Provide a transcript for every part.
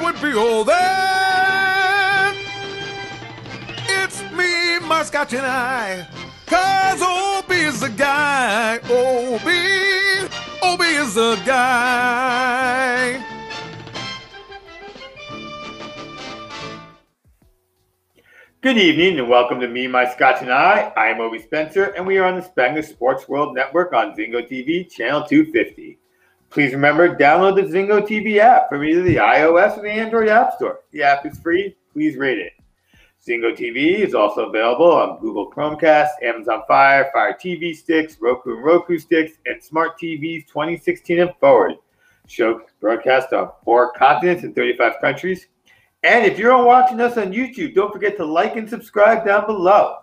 would be all that. It's me, my Scotch and I. 'Cause Obie is the guy. Obie is the guy. Good evening and welcome to Me, My Scotch and I. I am Obie Spencer and we are on the Spanglish Sports World Network on Zingo TV, channel 250. Please remember, download the Zingo TV app from either the iOS or the Android App Store. The app is free. Please rate it. Zingo TV is also available on Google Chromecast, Amazon Fire, Fire TV sticks, Roku and Roku sticks, and Smart TVs 2016 and forward. Show broadcast on 4 continents and 35 countries. And if you're watching us on YouTube, don't forget to like and subscribe down below.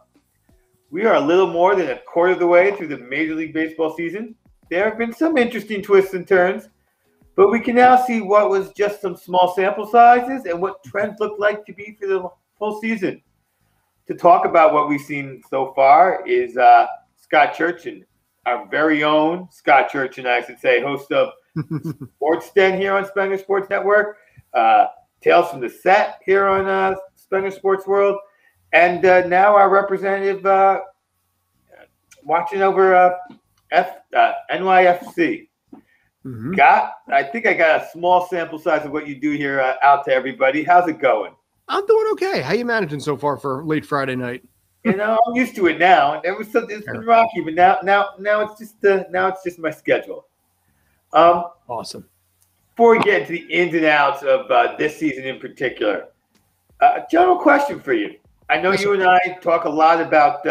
We are a little more than a quarter of the way through the Major League Baseball season. There have been some interesting twists and turns, but we can now see what was just some small sample sizes and what trends look like to be for the full season. To talk about what we've seen so far is Scott Churchin, our very own Scott Churchin, I should say, host of Sports Den here on Spanglish Sports Network. Tales from the Set here on Spanglish Sports World, and now our representative watching over NYFC. Mm-hmm. I think I got a small sample size of what you do here out to everybody. How's it going? I'm doing okay. How you managing so far for late Friday night? You know, I'm used to it now. It's been rocky, but now it's just my schedule. Awesome. Before we get into the ins and outs of this season in particular, a general question for you. I know you and I talk a lot about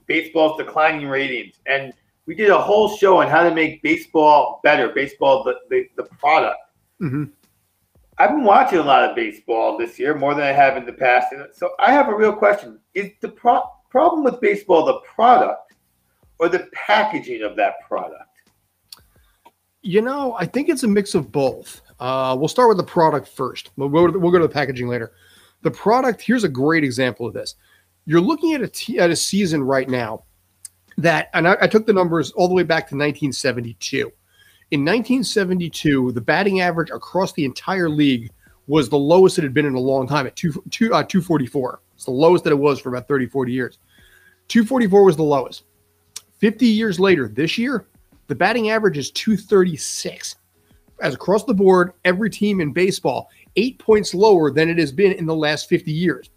baseball's declining ratings, and we did a whole show on how to make baseball better, baseball the product. Mm-hmm. I've been watching a lot of baseball this year, more than I have in the past. And so I have a real question. Is the problem with baseball the product or the packaging of that product? You know, I think it's a mix of both. We'll start with the product first. We'll go to the packaging later. The product, here's a great example of this. You're looking at a season right now that, and I took the numbers all the way back to 1972. In 1972, the batting average across the entire league was the lowest it had been in a long time at 244. It's the lowest that it was for about 30, 40 years. 244 was the lowest. 50 years later, this year, the batting average is 236. As across the board, every team in baseball, 8 points lower than it has been in the last 50 years.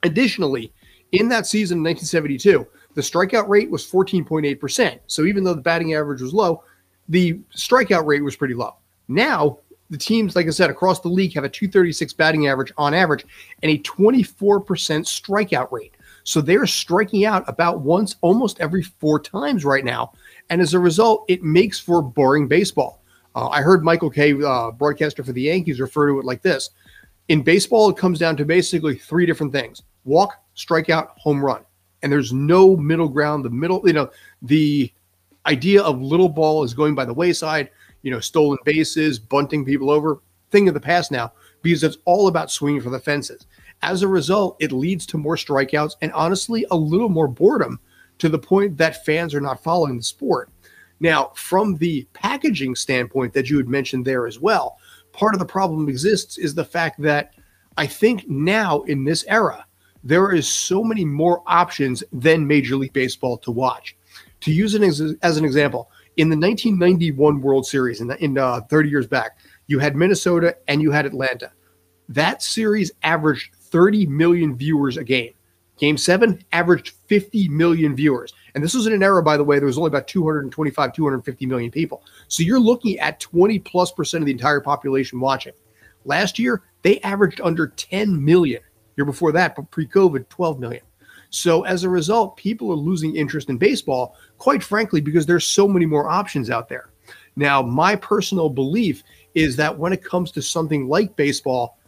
Additionally, in that season in 1972, the strikeout rate was 14.8%. So even though the batting average was low, the strikeout rate was pretty low. Now, the teams, like I said, across the league have a 236 batting average on average and a 24% strikeout rate. So they're striking out about once almost every 4 times right now. And as a result, it makes for boring baseball. I heard Michael Kay, broadcaster for the Yankees, refer to it like this. In baseball, it comes down to basically 3 different things: walk, strikeout, home run. And there's no middle ground. The idea of little ball is going by the wayside, stolen bases, bunting people over, thing of the past now, because it's all about swinging for the fences. As a result, it leads to more strikeouts and honestly a little more boredom, to the point that fans are not following the sport. Now, from the packaging standpoint that you had mentioned there as well, part of the problem exists is the fact that I think now in this era, there is so many more options than Major League Baseball to watch. To use it as an example, in the 1991 World Series, in 30 years back, you had Minnesota and you had Atlanta. That series averaged 30 million viewers a game. Game 7 averaged 50 million viewers. And this was in an era, by the way, there was only about 225, 250 million people. So you're looking at 20+% of the entire population watching. Last year, they averaged under 10 million. Year before that, but pre-COVID, 12 million. So as a result, people are losing interest in baseball, quite frankly, because there's so many more options out there. Now, my personal belief is that when it comes to something like baseball,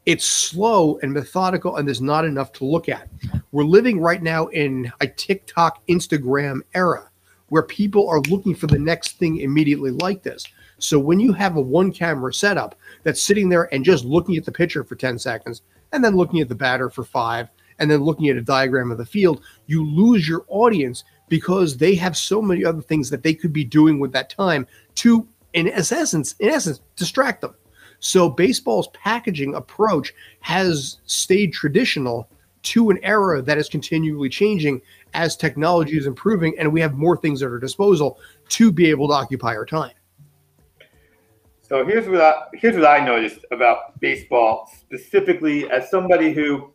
it's slow and methodical, and there's not enough to look at. We're living right now in a TikTok, Instagram era where people are looking for the next thing immediately like this. So when you have a one-camera setup that's sitting there and just looking at the pitcher for 10 seconds and then looking at the batter for 5 and then looking at a diagram of the field, you lose your audience because they have so many other things that they could be doing with that time to, in essence, distract them. So baseball's packaging approach has stayed traditional to an era that is continually changing as technology is improving and we have more things at our disposal to be able to occupy our time. So here's what I noticed about baseball, specifically as somebody who,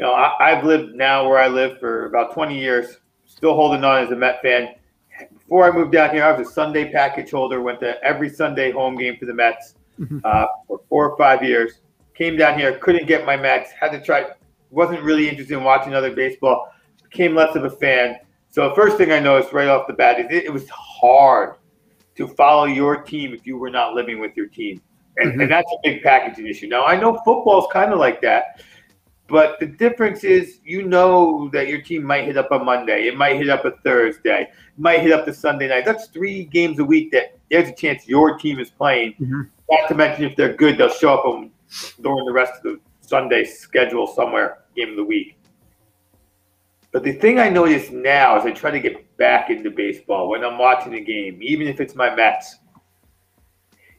I've lived now where I live for about 20 years, still holding on as a Met fan. Before I moved down here, I was a Sunday package holder, went to every Sunday home game for the Mets for 4 or 5 years. Came down here, couldn't get my Mets, had to try, wasn't really interested in watching other baseball, became less of a fan. So the first thing I noticed right off the bat is it was hard to follow your team if you were not living with your team. And that's a big packaging issue. Now, I know football is kind of like that, but the difference is that your team might hit up on Monday. It might hit up a Thursday. It might hit up the Sunday night. That's 3 games a week that there's a chance your team is playing. Not to mention if they're good, they'll show up during the rest of the Sunday schedule somewhere, game of the week. But the thing I notice now as I try to get back into baseball, when I'm watching a game, even if it's my Mets,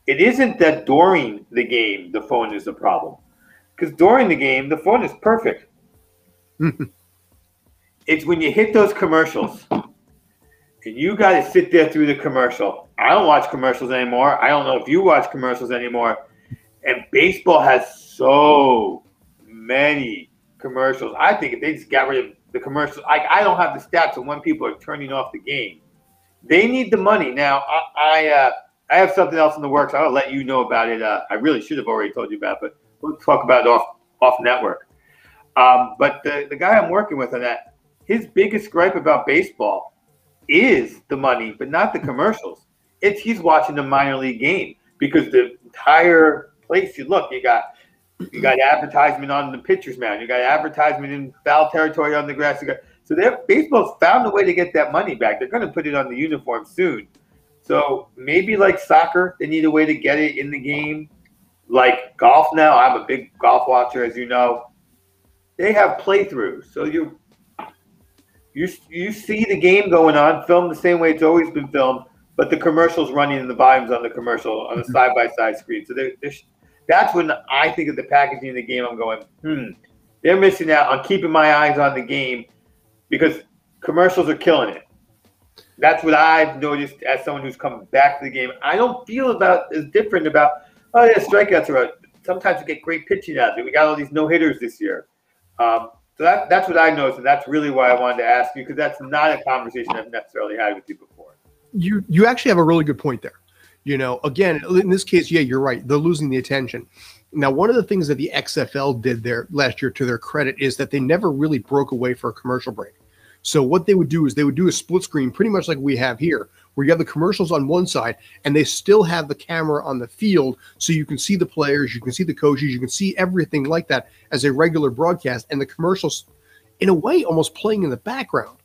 it isn't that during the game the phone is a problem. Because during the game, the phone is perfect. It's when you hit those commercials and you got to sit there through the commercial. I don't watch commercials anymore. I don't know if you watch commercials anymore. And baseball has so many commercials. I think if they just got rid of the commercials, I don't have the stats on when people are turning off the game. They need the money. Now, I have something else in the works. I'll let you know about it. I really should have already told you about it, but we'll talk about it off network. But the guy I'm working with on that, his biggest gripe about baseball is the money, but not the commercials. He's watching the minor league game because the entire place you look, you got advertisement on the pitcher's mound. You got advertisement in foul territory on the grass. So baseball's found a way to get that money back. They're going to put it on the uniform soon. So maybe like soccer, they need a way to get it in the game. Like golf now, I'm a big golf watcher, as you know. They have playthroughs. So you see the game going on, filmed the same way it's always been filmed, but the commercial's running and the volume's on the commercial on a side-by-side screen. So that's when I think of the packaging of the game. I'm going, they're missing out on keeping my eyes on the game because commercials are killing it. That's what I've noticed as someone who's come back to the game. I don't feel as different about, strikeouts are out. Sometimes we get great pitching out there. We got all these no-hitters this year. So that's what I noticed, and that's really why I wanted to ask you because that's not a conversation I've necessarily had with you before. You actually have a really good point there. Again, in this case, yeah, you're right. They're losing the attention. Now, one of the things that the XFL did there last year, to their credit, is that they never really broke away for a commercial break. So what they would do is they would do a split screen, pretty much like we have here, where you have the commercials on one side, and they still have the camera on the field, so you can see the players, you can see the coaches, you can see everything like that as a regular broadcast, and the commercials, in a way, almost playing in the background.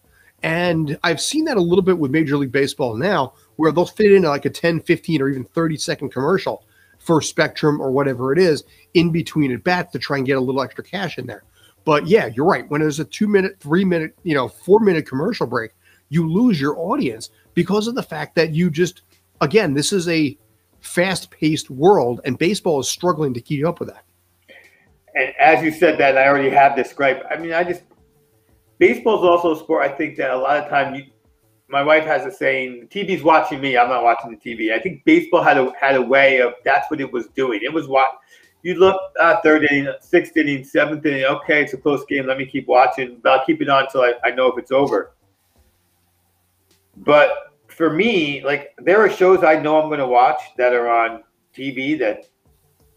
And I've seen that a little bit with Major League Baseball now, where they'll fit in like a 10, 15, or even 30-second commercial for Spectrum or whatever it is in between at bats to try and get a little extra cash in there. But yeah, you're right. When there's a 2-minute, 3-minute, 4-minute commercial break, you lose your audience because of the fact that again, this is a fast-paced world, and baseball is struggling to keep up with that. And as you said that, I already have this gripe. I mean, baseball is also a sport. I think that a lot of time, my wife has a saying, the TV's watching me. I'm not watching the TV. I think baseball had a way of, that's what it was doing. It was what you look, third inning, sixth inning, seventh inning. Okay, it's a close game. Let me keep watching. But I'll keep it on until I know if it's over. But for me, like, there are shows I know I'm going to watch that are on TV that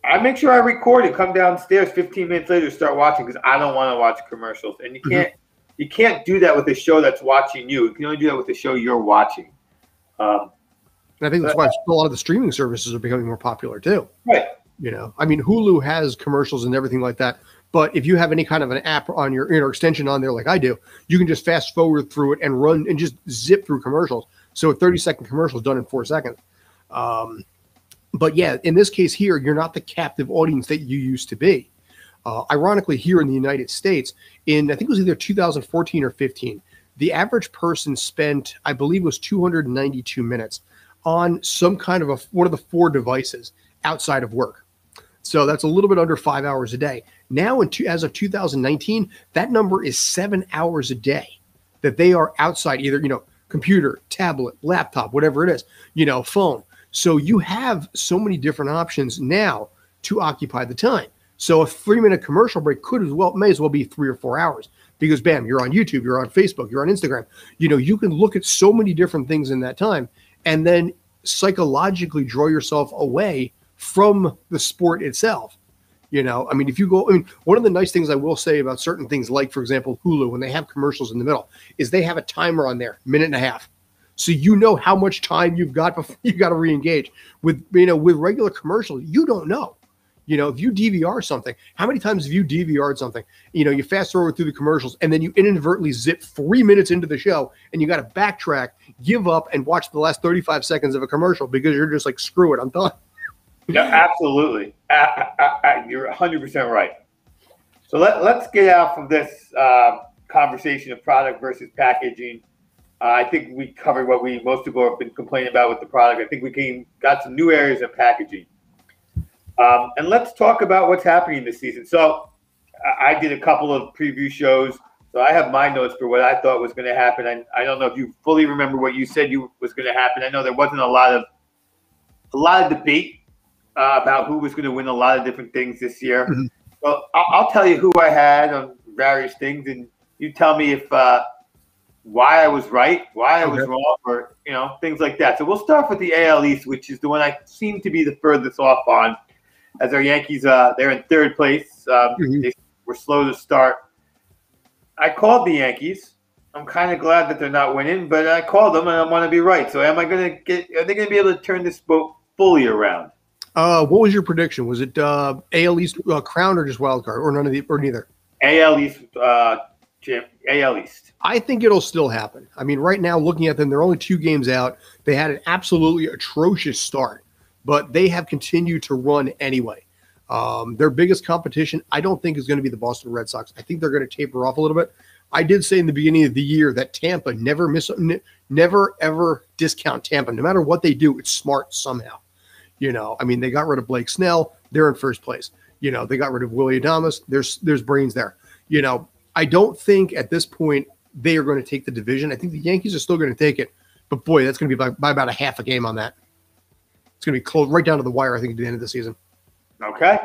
I make sure I record and come downstairs 15 minutes later, start watching because I don't want to watch commercials. And you can't do that with a show that's watching you. You can only do that with the show you're watching. And I think that's why a lot of the streaming services are becoming more popular too. Right. I mean, Hulu has commercials and everything like that. But if you have any kind of an app on your extension on there like I do, you can just fast forward through it and run and just zip through commercials. So a 30-second commercial is done in 4 seconds. But yeah, in this case here, you're not the captive audience that you used to be. Ironically, here in the United States, I think it was either 2014 or 15, the average person spent, I believe it was 292 minutes on some kind of one of the 4 devices. outside of work. So that's a little bit under 5 hours a day. Now, as of 2019, that number is 7 hours a day that they are outside, either, computer, tablet, laptop, whatever it is, phone. So you have so many different options now to occupy the time. So a 3-minute commercial break may as well be 3 or 4 hours, because bam, you're on YouTube, you're on Facebook, you're on Instagram. You can look at so many different things in that time and then psychologically draw yourself away from the sport itself. If you go, one of the nice things I will say about certain things, like, for example, Hulu, when they have commercials in the middle, is they have a timer on there, 1.5 minutes. So how much time you've got before you got to re-engage. With regular commercials, you don't know. If you DVR something, how many times have you DVR'd something? You fast forward through the commercials and then you inadvertently zip 3 minutes into the show and you got to backtrack, give up, and watch the last 35 seconds of a commercial because you're just like, screw it, I'm done. No, absolutely. You're 100% right. So let's get out of this conversation of product versus packaging. I think we covered what most people have been complaining about with the product. I think we got some new areas of packaging. And let's talk about what's happening this season. So I did a couple of preview shows. So I have my notes for what I thought was going to happen. I don't know if you fully remember what you said was going to happen. I know there wasn't a lot of debate about who was going to win a lot of different things this year. Mm-hmm. Well, I'll tell you who I had on various things, and you tell me if why I was right, why I was wrong, or things like that. So we'll start with the AL East, which is the one I seem to be the furthest off on. As our Yankees, they're in third place. They were slow to start. I called the Yankees. I'm kind of glad that they're not winning, but I called them and I want to be right. So are they going to be able to turn this boat fully around? What was your prediction? Was it AL East crown or just wild card, or neither? AL East, AL East. I think it'll still happen. Right now, looking at them, they're only 2 games out. They had an absolutely atrocious start, but they have continued to run anyway. Their biggest competition, I don't think, is going to be the Boston Red Sox. I think they're going to taper off a little bit. I did say in the beginning of the year that Tampa never ever discount Tampa. No matter what they do, it's smart somehow. They got rid of Blake Snell. They're in first place. They got rid of Willie Adames. There's brains there. I don't think at this point they are going to take the division. I think the Yankees are still going to take it. But, boy, that's going to be by about a half a game on that. It's going to be close right down to the wire, I think, at the end of the season. Okay.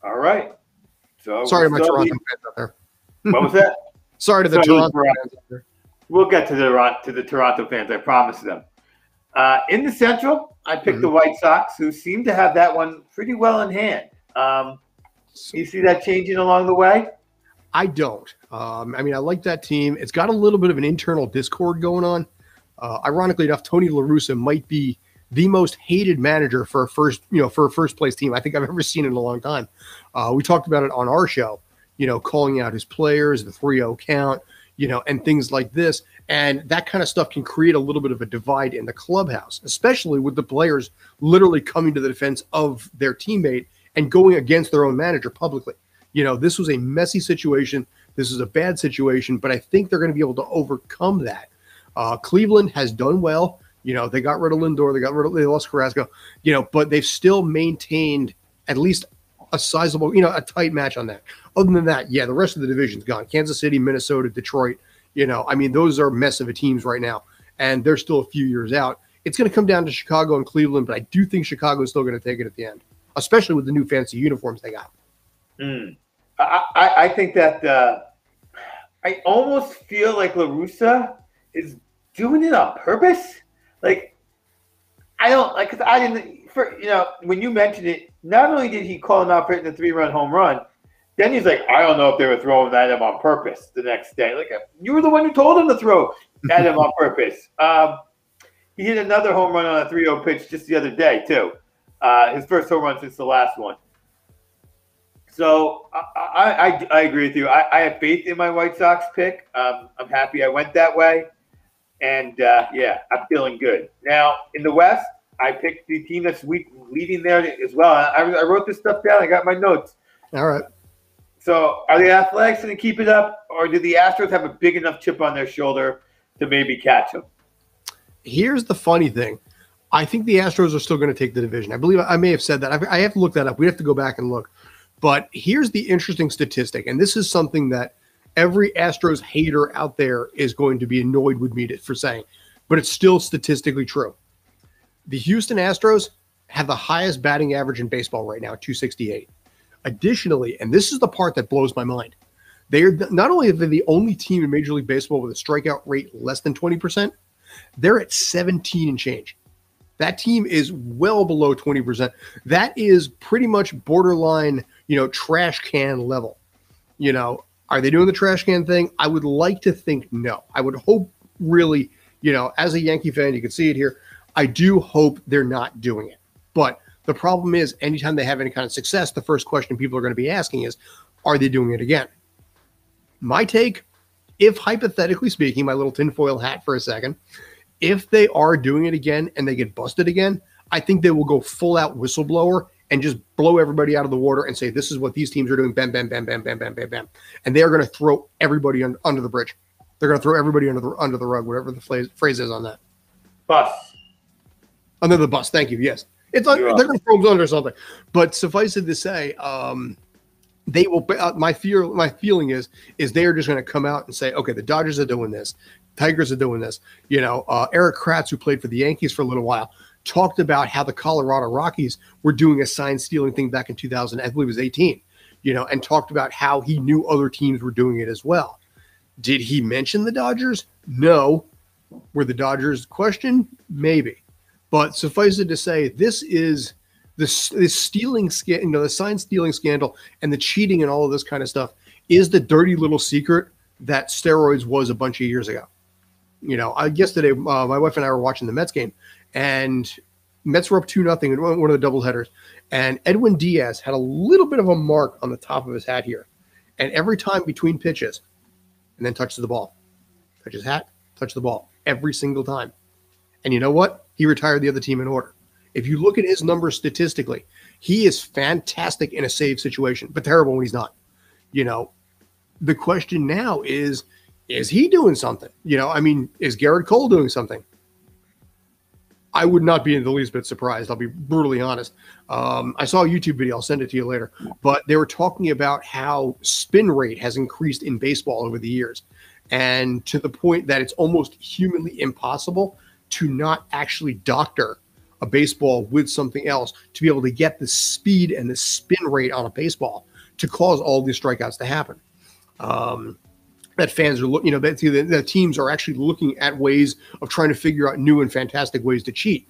All right. So sorry to my Toronto fans out there. What was that? Sorry to the Toronto fans out there. We'll get to the Toronto fans. I promise them. In the Central, I picked the White Sox, who seem to have that one pretty well in hand. You see that changing along the way? I don't. I like that team. It's got a little bit of an internal discord going on. Ironically enough, Tony La Russa might be the most hated manager for a first place team I think I've ever seen in a long time. We talked about it on our show, calling out his players, the 3-0 count, and things like this. And that kind of stuff can create a little bit of a divide in the clubhouse, especially with the players literally coming to the defense of their teammate and going against their own manager publicly. This was a messy situation. This is a bad situation, but I think they're going to be able to overcome that. Cleveland has done well. They got rid of Lindor. They lost Carrasco, but they've still maintained at least a sizable, a tight match on that. Other than that, the rest of the division's gone. Kansas City, Minnesota, Detroit, those are mess of a teams right now, and they're still a few years out. It's going to come down to Chicago and Cleveland, but I do think Chicago is still going to take it at the end, especially with the new fancy uniforms they got. I think that I almost feel like La Russa is doing it on purpose. Like, I don't like, because I didn't, when you mentioned it, not only did he call him out for hitting a 3-run home run, then he's like, I don't know if they were throwing at him on purpose the next day. Like, you were the one who told him to throw at him on purpose. He hit another home run on a 3-0 pitch just the other day, too. His first home run since the last one. So I agree with you. I have faith in my White Sox pick. I'm happy I went that way. And, I'm feeling good. Now, in the West, I picked the team that's leading there as well. I wrote this stuff down. I got my notes. All right. So are the Athletics going to keep it up, or do the Astros have a big enough chip on their shoulder to maybe catch them? Here's the funny thing. I think the Astros are still going to take the division. I believe I may have said that. I have to look that up. We have to go back and look. But here's the interesting statistic, and this is something that every Astros hater out there is going to be annoyed with me for saying, but it's still statistically true. The Houston Astros have the highest batting average in baseball right now at 268. Additionally, and this is the part that blows my mind, they are not only are they the only team in Major League Baseball with a strikeout rate less than 20%, they're at 17 and change. That team is well below 20%. That is pretty much borderline, trash can level. Are they doing the trash can thing? I would like to think no. I would hope really, as a Yankee fan, you can see it here. I do hope they're not doing it. But the problem is anytime they have any kind of success, the first question people are going to be asking is, are they doing it again? My take, if hypothetically speaking, my little tinfoil hat for a second, if they are doing it again and they get busted again, I think they will go full out whistleblower and just blow everybody out of the water and say, this is what these teams are doing. Bam, bam, bam, bam, bam, bam, bam, bam. And they are going to throw everybody under the bridge. They're going to throw everybody under the rug, whatever the phrase is on that. Bus. Under the bus. Thank you. Yes. They're going to throw them under something. But suffice it to say, they will. My feeling is they are just going to come out and say, okay, the Dodgers are doing this. Tigers are doing this. Eric Kratz, who played for the Yankees for a little while, talked about how the Colorado Rockies were doing a sign stealing thing back in 2000, I believe it was 18, and talked about how he knew other teams were doing it as well. Did he mention the Dodgers? No. Were the Dodgers questioned? Maybe. But suffice it to say, this is this stealing scandal, the sign stealing scandal and the cheating and all of this kind of stuff is the dirty little secret that steroids was a bunch of years ago. Yesterday, my wife and I were watching the Mets game, and Mets were up 2-0 in one of the doubleheaders, and Edwin Diaz had a little bit of a mark on the top of his hat here. And every time between pitches, and then touches the ball. Touch his hat, touch the ball. Every single time. And you know what? He retired the other team in order. If you look at his numbers statistically, he is fantastic in a save situation, but terrible when he's not. The question now is he doing something? Is Garrett Cole doing something? I would not be in the least bit surprised. I'll be brutally honest. I saw a YouTube video. I'll send it to you later. But they were talking about how spin rate has increased in baseball over the years. And to the point that it's almost humanly impossible to not actually doctor a baseball with something else to be able to get the speed and the spin rate on a baseball to cause all these strikeouts to happen. That fans are looking, the teams are actually looking at ways of trying to figure out new and fantastic ways to cheat.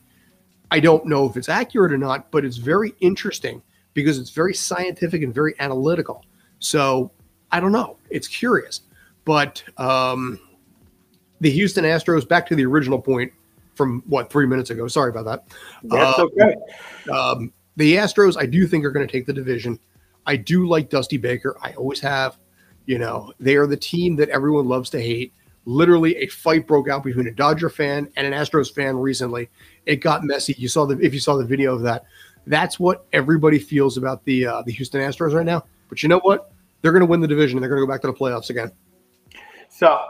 I don't know if it's accurate or not, but it's very interesting because it's very scientific and very analytical. So I don't know. It's curious. But the Houston Astros, back to the original point from 3 minutes ago. Sorry about that. That's okay. The Astros, I do think are going to take the division. I do like Dusty Baker. I always have. They are the team that everyone loves to hate. Literally, a fight broke out between a Dodger fan and an Astros fan recently. It got messy. If you saw the video of that, that's what everybody feels about the Houston Astros right now. But you know what? They're going to win the division and they're going to go back to the playoffs again. So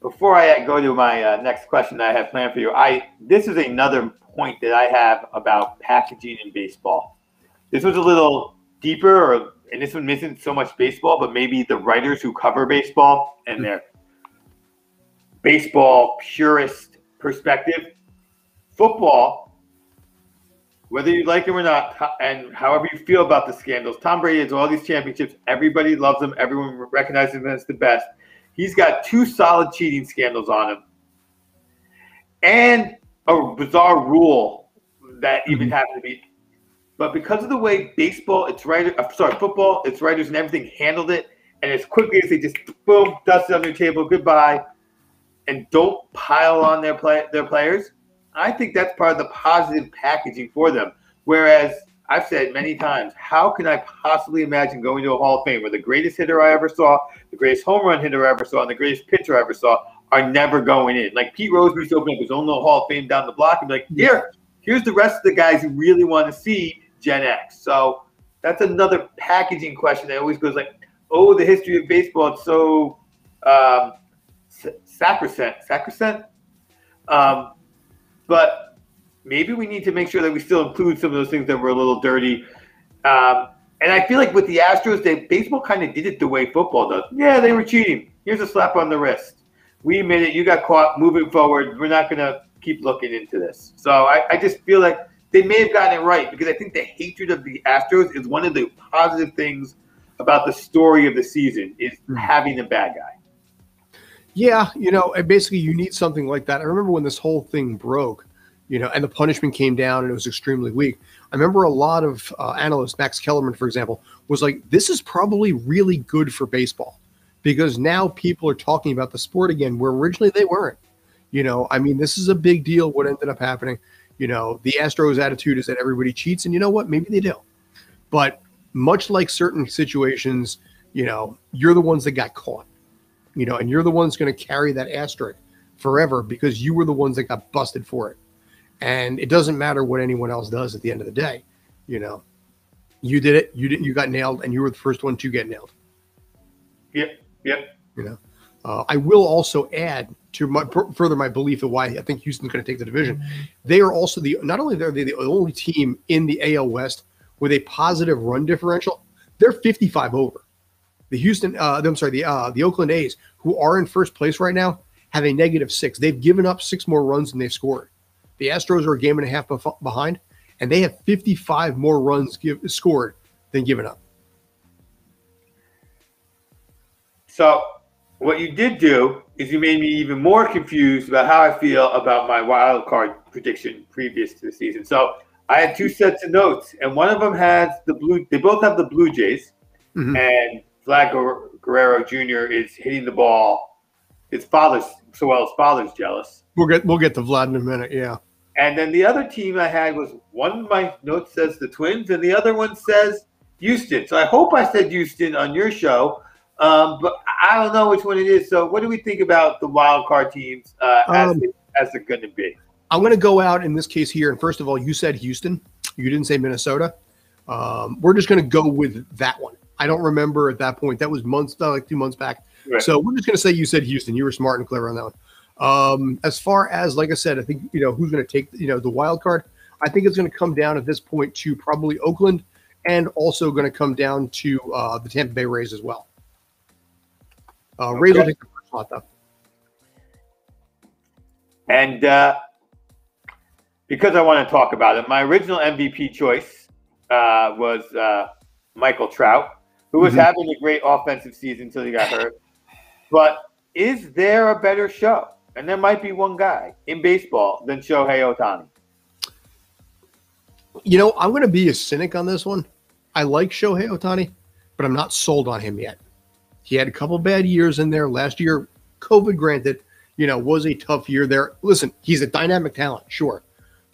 before I go to my next question that I have planned for you, this is another point that I have about packaging in baseball. This was a little deeper, and this one isn't so much baseball, but maybe the writers who cover baseball and their baseball purist perspective. Football, whether you like him or not, and however you feel about the scandals, Tom Brady has all these championships. Everybody loves him. Everyone recognizes him as the best. He's got 2 solid cheating scandals on him and a bizarre rule that even happened to be. But because of the way football, its writers and everything handled it, and as quickly as they just boom, dust it on their table, goodbye, and don't pile on their players, I think that's part of the positive packaging for them. Whereas I've said many times, how can I possibly imagine going to a Hall of Fame where the greatest hitter I ever saw, the greatest home run hitter I ever saw, and the greatest pitcher I ever saw are never going in? Like Pete Rose used to open up his own little Hall of Fame down the block and be like, here's the rest of the guys who really want to see Gen X. So that's another packaging question that always goes like, oh, the history of baseball, it's so sacrosanct. But maybe we need to make sure that we still include some of those things that were a little dirty. And I feel like with the Astros, baseball kind of did it the way football does. Yeah, they were cheating. Here's a slap on the wrist. We admit it. You got caught. Moving forward, we're not going to keep looking into this. So I just feel like they may have gotten it right, because I think the hatred of the Astros is one of the positive things about the story of the season, is having a bad guy. Yeah, and basically you need something like that. I remember when this whole thing broke, and the punishment came down and it was extremely weak. I remember a lot of analysts, Max Kellerman, for example, was like, this is probably really good for baseball, because now people are talking about the sport again, where originally they weren't. This is a big deal, what ended up happening. The Astros attitude is that everybody cheats, and you know what? Maybe they do. But much like certain situations, you're the ones that got caught, and you're the ones going to carry that asterisk forever, because you were the ones that got busted for it. And it doesn't matter what anyone else does at the end of the day. You did it. You got nailed, and you were the first one to get nailed. Yep. I will also add to further my belief of why I think Houston's going to take the division. They are also not only are they the only team in the AL West with a positive run differential, they're 55 over. The Oakland A's, who are in first place right now, have a -6. They've given up 6 more runs than they've scored. The Astros are a game and a half behind, and they have 55 more runs scored than given up. So what you did do is you made me even more confused about how I feel about my wild card prediction previous to the season. So I had 2 sets of notes, and one of them has they both have the Blue Jays, and Vlad Guerrero Jr. is hitting the ball. His father's jealous. We'll get to Vlad in a minute, yeah. And then the other team I had was, one of my notes says the Twins, and the other one says Houston. So I hope I said Houston on your show, but I don't know which one it is. So what do we think about the wild card teams as they're going to be? I'm going to go out in this case here. And first of all, you said Houston. You didn't say Minnesota. We're just going to go with that one. I don't remember at that point. That was like 2 months back. Right. So we're just going to say you said Houston. You were smart and clever on that one. As far as, like I said, I think, who's going to take, the wild card, I think it's going to come down at this point to probably Oakland, and also going to come down to the Tampa Bay Rays as well. Rays will take the first spot, though. And because I want to talk about it, my original MVP choice was Michael Trout, who was having a great offensive season until he got hurt. But is there a better show? And there might be one guy in baseball than Shohei Ohtani. I'm going to be a cynic on this one. I like Shohei Ohtani, but I'm not sold on him yet. He had a couple bad years in there. Last year, COVID granted, was a tough year there. Listen, he's a dynamic talent, sure,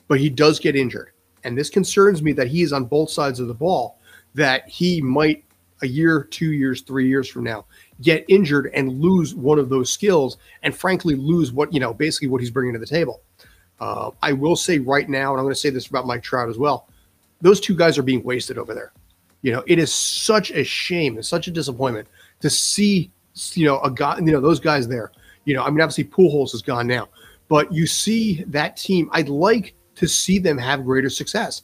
but he does get injured. And this concerns me that he is on both sides of the ball, that he might, a year, 2 years, 3 years from now, get injured and lose one of those skills, and frankly lose what, basically what he's bringing to the table. I will say right now, and I'm going to say this about Mike Trout as well, those 2 guys are being wasted over there. It is such a shame. It's such a disappointment to see, a guy, those guys there. Obviously Pujols is gone now, but you see that team. I'd like to see them have greater success,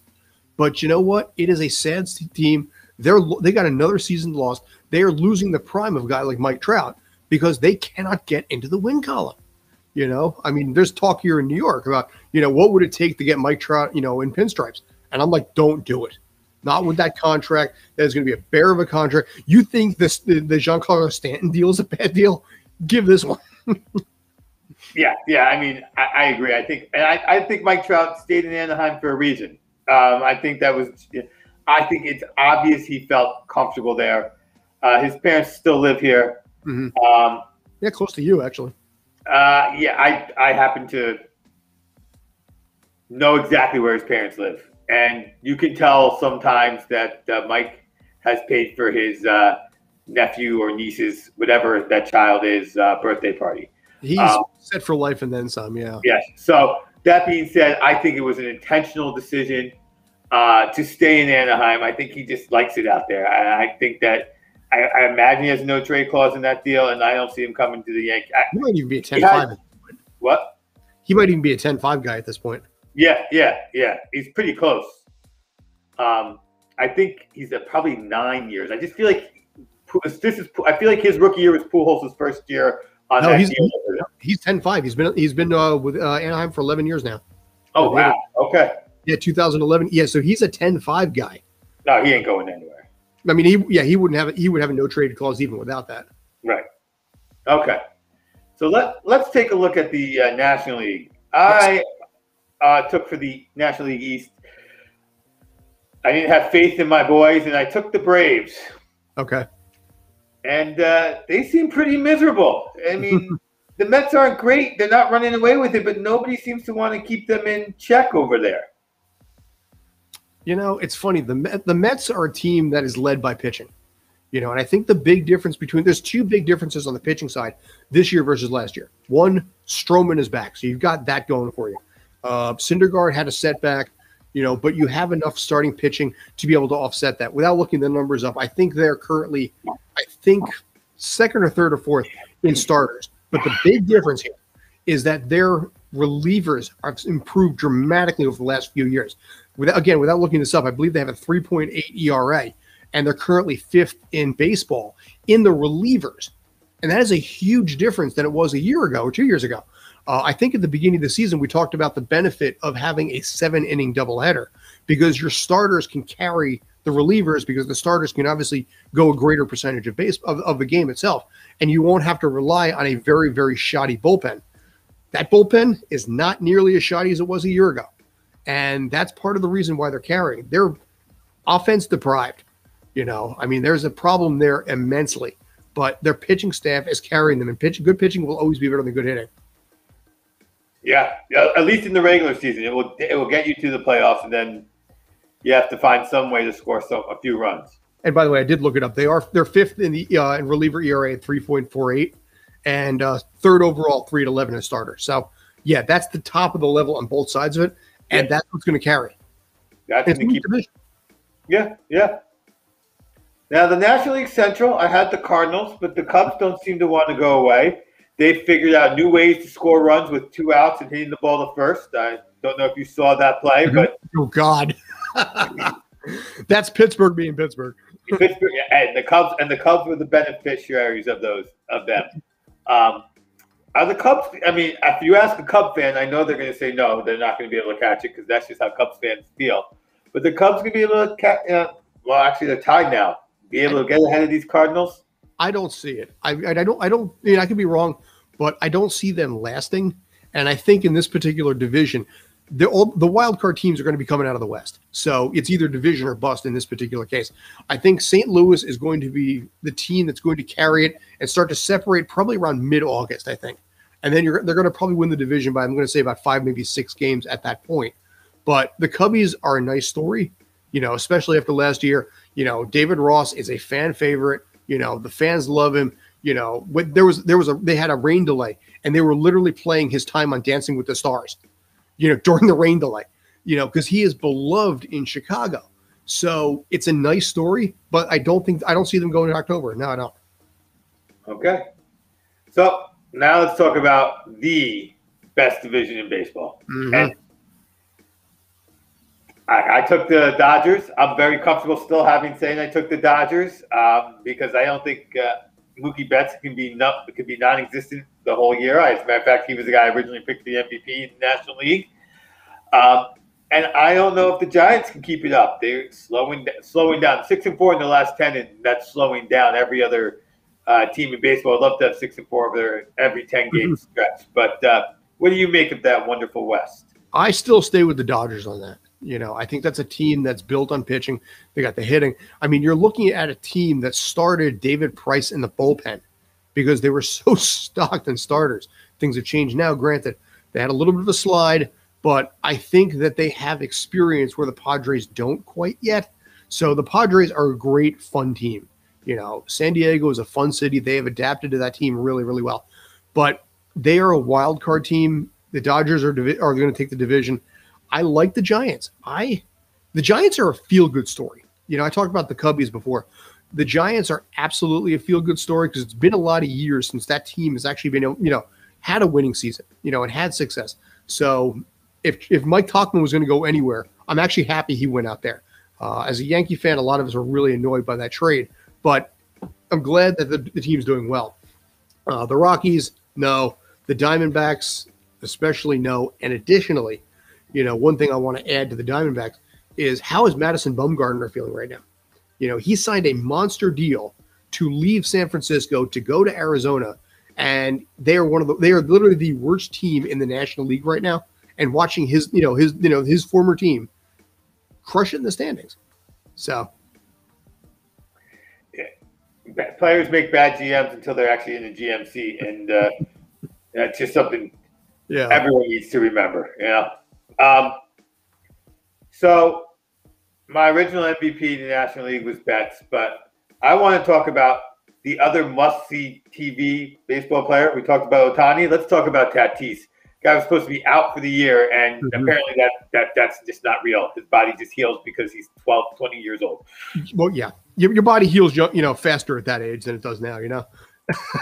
but you know what? It is a sad team. They got another season lost. They are losing the prime of a guy like Mike Trout because they cannot get into the win column. There's talk here in New York about, what would it take to get Mike Trout, in pinstripes? And I'm like, don't do it. Not with that contract. That is going to be a bear of a contract. You think the Giancarlo Stanton deal is a bad deal? Give this one. Yeah. I agree. I think Mike Trout stayed in Anaheim for a reason. I think it's obvious he felt comfortable there. His parents still live here. Close to you, actually. I happen to know exactly where his parents live. And you can tell sometimes that Mike has paid for his nephew or niece's, whatever that child is, birthday party. He's set for life and then some, yeah. Yes. So that being said, I think it was an intentional decision to stay in Anaheim. I think he just likes it out there. I think that I imagine he has no trade clause in that deal, and I don't see him coming to the Yankees. He might even be a 10-5. What? He might even be a 10-5 guy at this point. Yeah. He's pretty close. I think he's at probably 9 years. I just feel like I feel like his rookie year was Pujols' first year on that deal. He's 10-5. He's been with Anaheim for 11 years now. Oh, wow. Okay. Yeah, 2011. Yeah, so he's a 10-5 guy. No, he ain't going anywhere. I mean, he would have a no trade clause even without that. Right. Okay. So let's take a look at the National League. Yes. I took for the National League East. I didn't have faith in my boys, and I took the Braves. Okay. And they seem pretty miserable. I mean, the Mets aren't great. They're not running away with it, but nobody seems to want to keep them in check over there. You know, it's funny. The Mets are a team that is led by pitching. You know, and I think the big difference there's two big differences on the pitching side this year versus last year. One, Stroman is back, so you've got that going for you. Syndergaard had a setback, you know, but you have enough starting pitching to be able to offset that. Without looking the numbers up, I think they're currently, second or third or fourth in starters. But the big difference here is that their relievers have improved dramatically over the last few years. Without looking this up, I believe they have a 3.8 ERA, and they're currently fifth in baseball in the relievers. And that is a huge difference than it was a year ago or 2 years ago. I think at the beginning of the season, we talked about the benefit of having a 7-inning doubleheader because your starters can carry the relievers because the starters can obviously go a greater percentage of the game itself, and you won't have to rely on a very, very shoddy bullpen. That bullpen is not nearly as shoddy as it was a year ago, and that's part of the reason why they're carrying. They're offense deprived. You know, I mean, there's a problem there immensely, but their pitching staff is carrying them, and good pitching will always be better than good hitting. Yeah, at least in the regular season, it will get you to the playoffs, and then you have to find some way to score a few runs. And by the way, I did look it up. They're fifth in the in reliever ERA at 3.48, and third overall 3.11 as starter. So yeah, that's the top of the level on both sides of it, and that's what's going to carry. That's going to keep division. Yeah. Now the National League Central, I had the Cardinals, but the Cubs don't seem to want to go away. They figured out new ways to score runs with 2 outs and hitting the ball to first. I don't know if you saw that play, but oh God, that's Pittsburgh being Pittsburgh. Pittsburgh and the Cubs were the beneficiaries of them. Are the Cubs? I mean, if you ask a Cub fan, I know they're going to say no, they're not going to be able to catch it because that's just how Cubs fans feel. But the Cubs going to be able to catch. Well, actually, they're tied now. Be able to get ahead of these Cardinals. I don't see it. I don't. I could be wrong, but I don't see them lasting. And I think in this particular division, the wild card teams are going to be coming out of the West. So it's either division or bust in this particular case. I think St. Louis is going to be the team that's going to carry it and start to separate probably around mid-August, I think. And then they're going to probably win the division by, I'm going to say, about 5, maybe 6 games at that point. But the Cubbies are a nice story, you know, especially after last year. You know, David Ross is a fan favorite. You know, the fans love him. You know, they had a rain delay, and they were literally playing his time on Dancing with the Stars, you know, during the rain delay, you know, because he is beloved in Chicago. So it's a nice story, but I don't see them going in October. No, I don't. Okay. So now let's talk about the best division in baseball. Mm-hmm. And I took the Dodgers. I'm very comfortable still saying I took the Dodgers because I don't think Mookie Betts could be non-existent the whole year. As a matter of fact, he was the guy I originally picked for the MVP in the National League. And I don't know if the Giants can keep it up. They're slowing down. 6-4 in the last 10, and that's slowing down every other team in baseball. I'd love to have 6-4 over every 10-game stretch. But what do you make of that wonderful West? I still stay with the Dodgers on that. You know, I think that's a team that's built on pitching. They got the hitting. I mean, you're looking at a team that started David Price in the bullpen because they were so stocked in starters. Things have changed now. Granted, they had a little bit of a slide, but I think that they have experience where the Padres don't quite yet. So the Padres are a great, fun team. You know, San Diego is a fun city. They have adapted to that team really, really well. But they are a wild card team. The Dodgers are going to take the division. I like the Giants. The Giants are a feel-good story. You know, I talked about the Cubbies before. The Giants are absolutely a feel-good story because it's been a lot of years since that team has actually been, you know, had a winning season, you know, and had success. So if Mike Tauchman was going to go anywhere, I'm actually happy he went out there. As a Yankee fan, a lot of us are really annoyed by that trade, but I'm glad that the team's doing well. The Rockies, no. The Diamondbacks, especially no. And additionally, one thing I want to add to the Diamondbacks is how is Madison Bumgarner feeling right now? He signed a monster deal to leave San Francisco to go to Arizona, and they are literally the worst team in the National League right now. And watching his former team crush it in the standings. So, yeah. Players make bad GMs until they're actually in the GM seat, and that's just something everyone needs to remember. So my original MVP in the National League was Betts, but I want to talk about the other must-see TV baseball player. We talked about Ohtani. Let's talk about Tatis. Guy was supposed to be out for the year, and apparently that's just not real. His body just heals because he's 12, 20 years old. Well, yeah. Your body heals, faster at that age than it does now,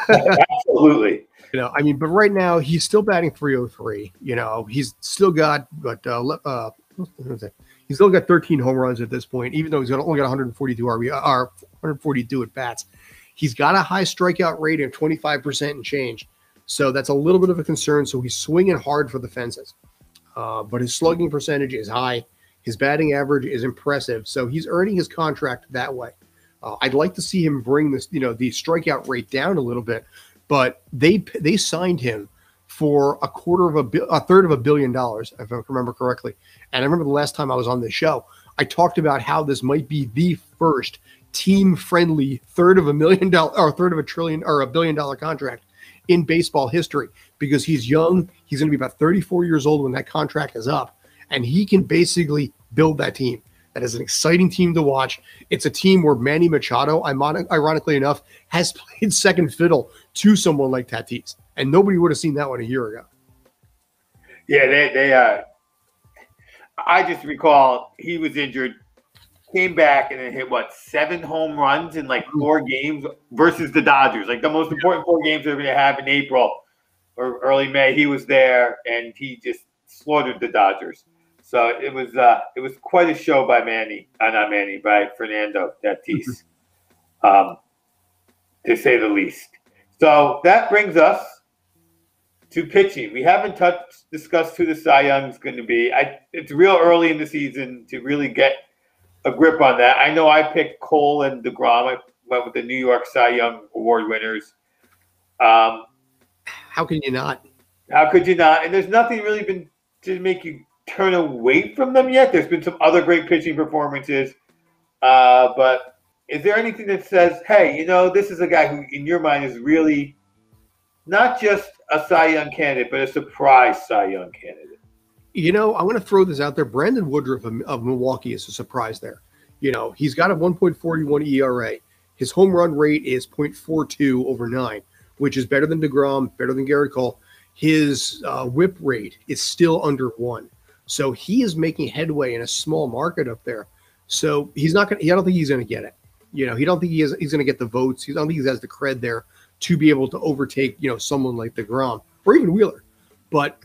Absolutely. But right now he's still batting .303. He's still got he's still got 13 home runs at this point, even though he's only got 142 RBI or 142 at bats. He's got a high strikeout rate of 25% and change. So that's a little bit of a concern. So he's swinging hard for the fences. But his slugging percentage is high. His batting average is impressive. So he's earning his contract that way. I'd like to see him bring this, the strikeout rate down a little bit. But they signed him for a third of $1 billion, if I remember correctly. And I remember the last time I was on this show, I talked about how this might be the first team-friendly third of $1 trillion or $1 billion contract in baseball history, because he's young. He's going to be about 34 years old when that contract is up, and he can basically build that team. That is an exciting team to watch. It's a team where Manny Machado, ironically enough, has played second fiddle to someone like Tatis, and nobody would have seen that one a year ago. Yeah, I just recall he was injured, came back, and then hit 7 home runs in 4 games versus the Dodgers, the most important 4 games they're going to have in April or early May. He was there, and he just slaughtered the Dodgers. So it was quite a show by by Fernando Tatis, to say the least. So that brings us to pitching. We haven't discussed who the Cy Young is going to be. It's real early in the season to really get a grip on that. I know I picked Cole and DeGrom. I went with the New York Cy Young Award winners. How can you not? How could you not? And there's nothing really been to make you turn away from them yet. There's been some other great pitching performances. But is there anything that says, hey, this is a guy who, in your mind, is really not just a Cy Young candidate, but a surprise Cy Young candidate? I'm going to throw this out there. Brandon Woodruff of Milwaukee is a surprise there. He's got a 1.41 ERA. His home run rate is 0.42 over 9, which is better than DeGrom, better than Garrett Cole. His whip rate is still under 1. So he is making headway in a small market up there. So he's not going to, I don't think he's going to get it. He don't think he's going to get the votes. He don't think he has the cred there to be able to overtake, someone like DeGrom or even Wheeler. But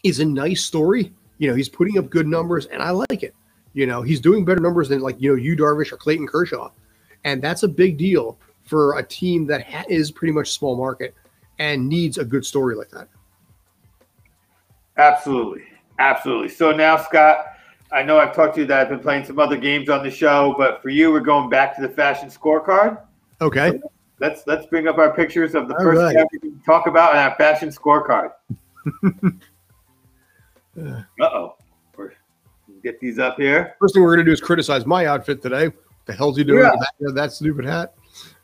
it's a nice story. He's putting up good numbers, and I like it. He's doing better numbers than Yu Darvish or Clayton Kershaw. And that's a big deal for a team that is pretty much small market and needs a good story like that. Absolutely. Absolutely. So now, Scott, I know I've talked to you that I've been playing some other games on the show, but for you, we're going back to the fashion scorecard. Okay. So let's bring up our pictures of the first guy we can talk about on our fashion scorecard. Uh-oh. Get these up here. First thing we're going to do is criticize my outfit today. What the hell's he doing with that stupid hat?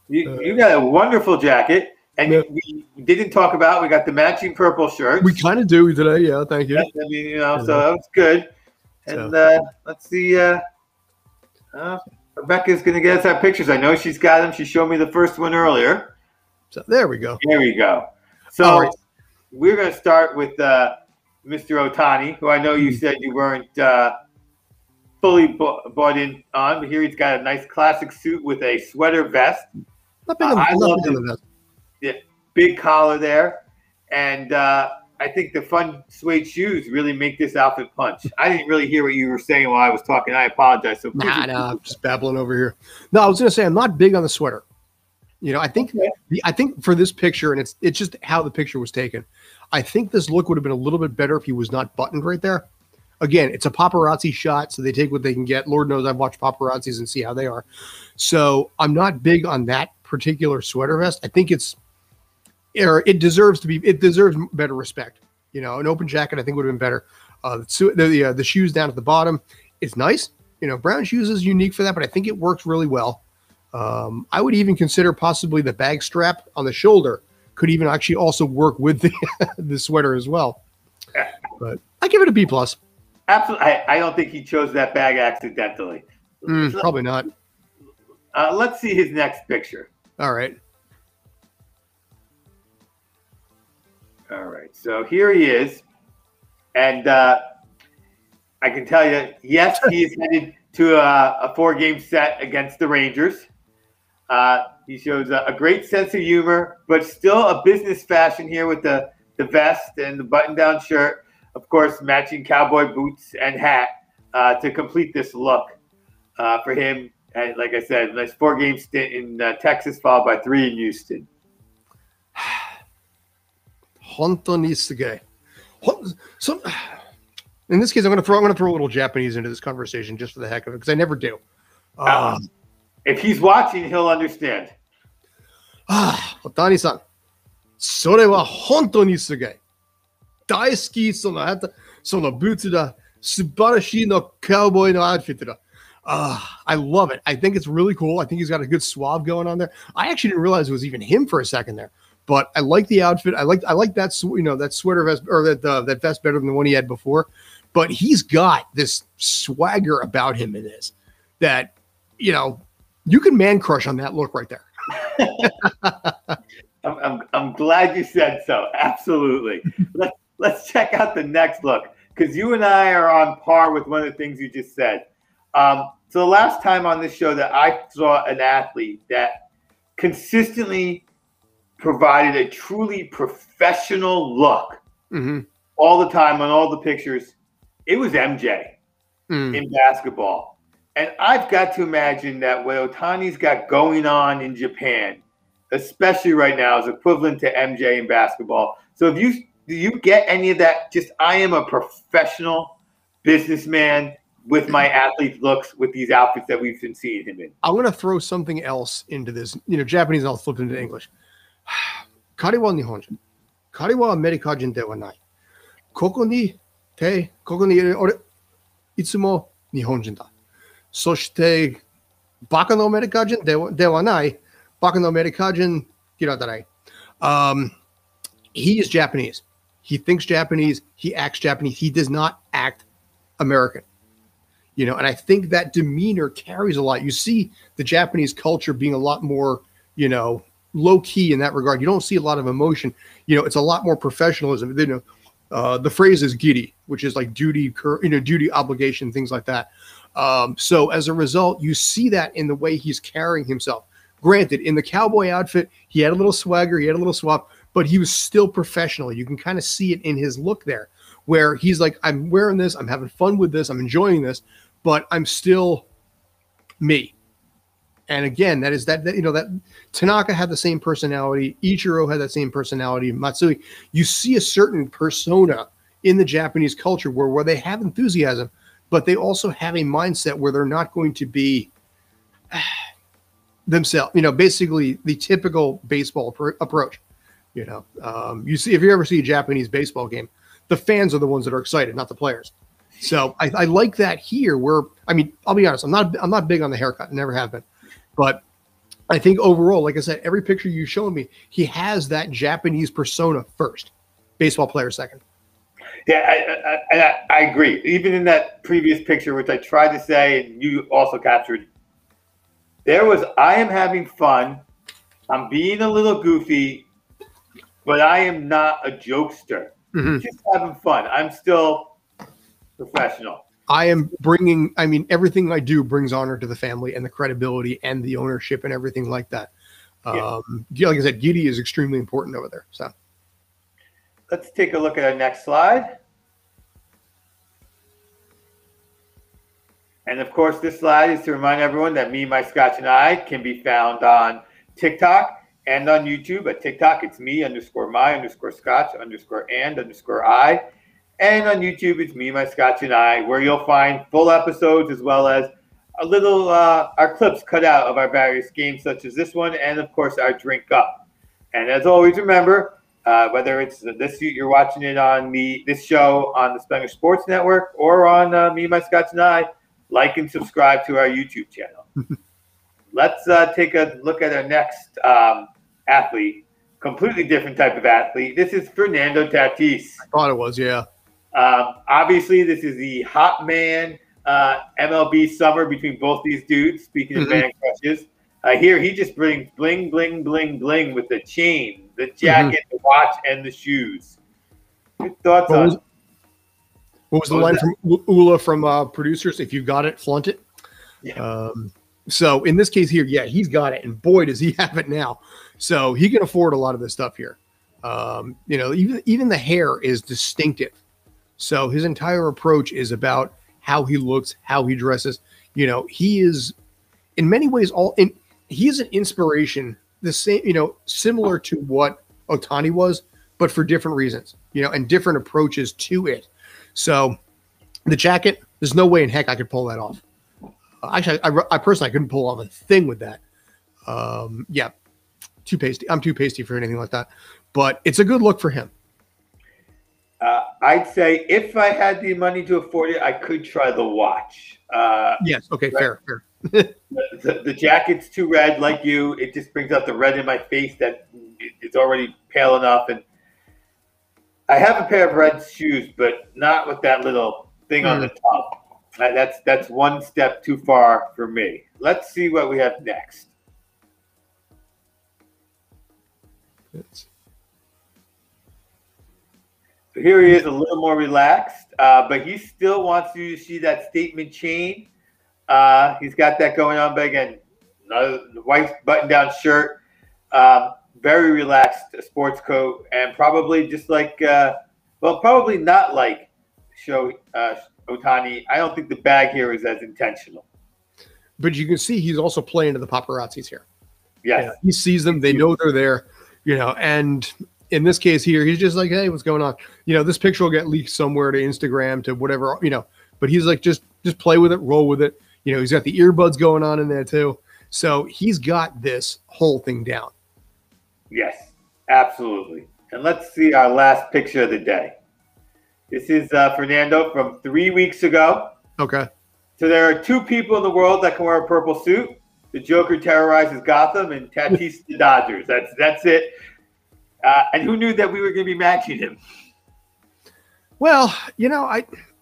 You got a wonderful jacket. And we didn't talk about, we got the matching purple shirts. We kind of do today. Yeah, thank you. So that was good. And let's see. Rebecca's going to get us our pictures. I know she's got them. She showed me the first one earlier. So there we go. There we go. So we're going to start with Mr. Ohtani, who I know you said you weren't fully bought in on, but here he's got a nice classic suit with a sweater vest. I love the vest. Yeah, big collar there. And I think the fun suede shoes really make this outfit punch. I didn't really hear what you were saying while I was talking. I apologize. So nah, I'm just babbling over here. No, I was going to say I'm not big on the sweater. You know, I think for this picture, and it's just how the picture was taken. I think this look would have been a little bit better if he was not buttoned right there. Again, it's a paparazzi shot, so they take what they can get. Lord knows I've watched paparazzis and see how they are. So I'm not big on that particular sweater vest. I think it deserves better respect. You know, an open jacket I think would have been better. The shoes down at the bottom, it's nice. You know, brown shoes is unique for that, but I think it works really well. I would even consider possibly the bag strap on the shoulder could even actually also work with the sweater as well. But I give it a B+. Absolutely. I don't think he chose that bag accidentally. Probably not. Let's see his next picture. All right. All right. So here he is. And I can tell you, yes, he is headed to a 4-game set against the Rangers. He shows a great sense of humor, but still a business fashion here with the vest and the button-down shirt. Of course, matching cowboy boots and hat to complete this look for him. And like I said, nice 4-game stint in Texas, followed by 3 in Houston. So, in this case, I'm going to throw a little Japanese into this conversation just for the heck of it, because I never do. If he's watching, he'll understand. Otani-san, それは本当にすごい。大好き、そのブーツだ。素晴らしいのcowboyのoutfitだ。I love it. I think it's really cool. I think he's got a good suave going on there. I actually didn't realize it was even him for a second there, but I like the outfit. I like that, you know, that sweater vest or that vest better than the one he had before, but he's got this swagger about him in this that, you know, you can man crush on that look right there. I'm glad you said so. Absolutely. Let's check out the next look, because you and I are on par with one of the things you just said. So the last time on this show that I saw an athlete that consistently provided a truly professional look all the time on all the pictures, it was MJ in basketball. And I've got to imagine that what Otani's got going on in Japan, especially right now, is equivalent to MJ in basketball. So do you get any of that? Just, I am a professional businessman with my athlete looks with these outfits that we've been seeing him in. I'm going to throw something else into this. You know, Japanese, I'll flip into English. 彼は日本人。彼はアメリカ人ではない。ここにいる俺、いつも日本人だ。そして、バカのアメリカ人ではない。バカのアメリカ人嫌だない。He is Japanese. He thinks Japanese. He acts Japanese. He does not act American. You know, and I think that demeanor carries a lot. You see the Japanese culture being a lot more, you know, low key in that regard. You don't see a lot of emotion. You know, it's a lot more professionalism. You know, the phrase is giri, which is like duty, duty obligation, things like that. So as a result, you see that in the way he's carrying himself. Granted, in the cowboy outfit, he had a little swagger, he had a little swap, but he was still professional. You can kind of see it in his look there, where he's like, I'm wearing this, I'm having fun with this, I'm enjoying this, but I'm still me. And again, that you know, that Tanaka had the same personality, Ichiro had that same personality, Matsui. You see a certain persona in the Japanese culture where they have enthusiasm, but they also have a mindset where they're not going to be themselves, you know, basically the typical baseball approach. You know, you see, if you ever see a Japanese baseball game, the fans are the ones that are excited, not the players. So I like that here where, I mean, I'll be honest, I'm not big on the haircut, never have been, but I think overall, like I said, every picture you've shown me, he has that Japanese persona first, baseball player second. Yeah, I agree. Even in that previous picture, which I tried to say, and you also captured, there was, I am having fun. I'm being a little goofy, but I am not a jokester. Just having fun. I'm still professional. I am bringing, I mean, everything I do brings honor to the family and the credibility and the ownership and everything like that. Yeah. Like I said, Giddy is extremely important over there. So, let's take a look at our next slide. And of course, this slide is to remind everyone that Me, My Scotch and I can be found on TikTok and on YouTube. At TikTok, it's me_my_scotch_and_I. And on YouTube, it's Me, My Scotch and I, where you'll find full episodes as well as a little our clips cut out of our various games, such as this one, and of course our drink up. And as always, remember, whether it's this you're watching it on this show on the Spengler Sports Network or on Me, My Scotch and I, like and subscribe to our YouTube channel. Let's take a look at our next athlete. Completely different type of athlete. This is Fernando Tatis. I thought it was, yeah. Obviously, this is the hot man MLB summer between both these dudes. Speaking of man crushes, here he just brings bling, bling, bling, bling with the chain, the jacket, the watch, and the shoes. Good thoughts on what was the line from Ula from Producers? If you got it, flaunt it. Yeah. So in this case here, yeah, he's got it, and boy, does he have it now. So he can afford a lot of this stuff here. Even the hair is distinctive. So his entire approach is about how he looks, how he dresses. He is in many ways he is an inspiration, the same, similar to what Ohtani was, but for different reasons, and different approaches to it. So the jacket, there's no way in heck I could pull that off. Actually, I personally couldn't pull off a thing with that. Yeah, too pasty. I'm too pasty for anything like that. But it's a good look for him. I'd say if I had the money to afford it, I could try the watch. Yes. Okay. Right. Fair. The jacket's too red, like you. It just brings out the red in my face that it's already pale enough. And I have a pair of red shoes, but not with that little thing on the top. That's one step too far for me. Let's see what we have next. So here he is, a little more relaxed, but he still wants you to see that statement chain. He's got that going on, but again, white button-down shirt, very relaxed sports coat, and probably just like, probably not like Ohtani. I don't think the bag here is as intentional. But you can see he's also playing to the paparazzis here. Yes. He sees them. They know they're there, and in this case here, he's just like, hey, what's going on? This picture will get leaked somewhere to Instagram, to whatever, but he's like, just play with it, roll with it. He's got the earbuds going on in there too. So he's got this whole thing down. Yes, absolutely. And let's see our last picture of the day. This is Fernando from 3 weeks ago. Okay. So there are two people in the world that can wear a purple suit. The Joker terrorizes Gotham, and Tatis the Dodgers. That's it. And who knew that we were going to be matching him? Well,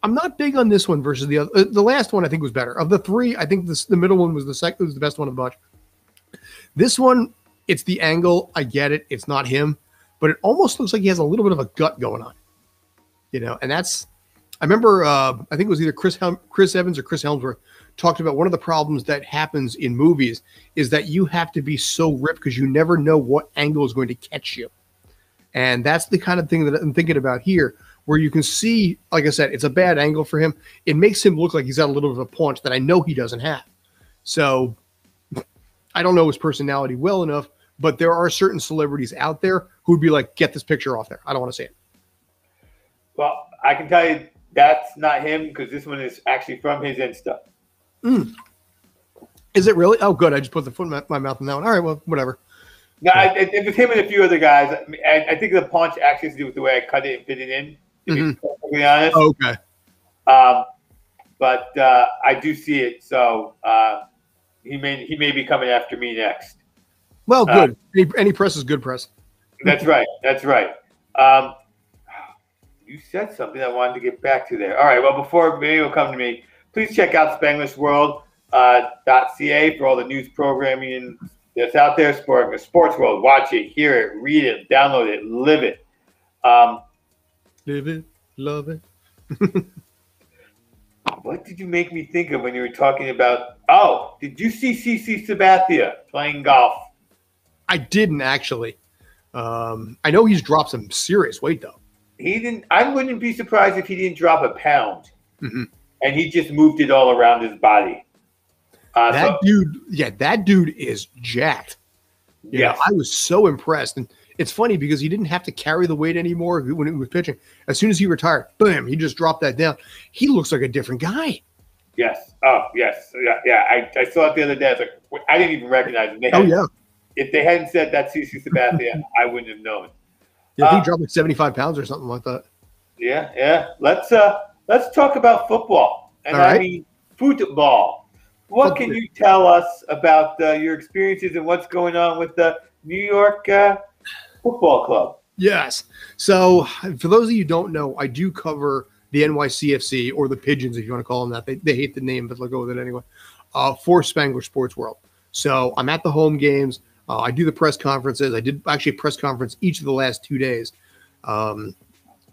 I'm not big on this one versus the other. The last one I think was better. Of the three, I think the middle one was the best one of the bunch. This one, it's the angle. I get it. It's not him, but it almost looks like he has a little bit of a gut going on. And that's. I remember. I think it was either Chris Evans or Chris Helmsworth talked about one of the problems that happens in movies is that you have to be so ripped because you never know what angle is going to catch you. And that's the kind of thing that I'm thinking about here, where you can see, like I said, it's a bad angle for him. It makes him look like he's got a little bit of a punch that I know he doesn't have. So I don't know his personality well enough, but there are certain celebrities out there who would be like, get this picture off there. I don't want to see it. Well, I can tell you that's not him because this one is actually from his Insta. Is it really? Oh, good. I just put the foot in my mouth on that one. All right, well, whatever. No, it was him and a few other guys. I think the punch actually has to do with the way I cut it and fit it in, to be perfectly honest. Oh, okay. But I do see it, so he may be coming after me next. Well, good. Any press is good press. That's right. You said something I wanted to get back to there. All right, well, before maybe it'll come to me, please check out SpanglisWorld.ca for all the news programming that's out there. Sports World. Watch it, hear it, read it, download it, live it. Live it, love it. What did you make me think of when you were talking about? Oh, did you see CC Sabathia playing golf? I didn't actually. I know he's dropped some serious weight though. he didn't. I wouldn't be surprised if he didn't drop a pound, Mm-hmm. and he just moved it all around his body. That dude is jacked. Yes. I was so impressed. And it's funny because he didn't have to carry the weight anymore when he was pitching. As soon as he retired, boom, he just dropped that down. He looks like a different guy. Yes. Oh, yes. Yeah. I saw it the other day. I was like, I didn't even recognize him. If they hadn't said that's CC Sabathia, I wouldn't have known. Yeah, I think he dropped like 75 pounds or something like that. Yeah. Let's talk about football. And I mean football. What can you tell us about your experiences and what's going on with the New York Football Club? Yes. So for those of you who don't know, I do cover the NYCFC, or the Pigeons, if you want to call them that. They hate the name, but they'll go with it anyway, for Spangler Sports World. So I'm at the home games. I do the press conferences. I did actually a press conference each of the last 2 days.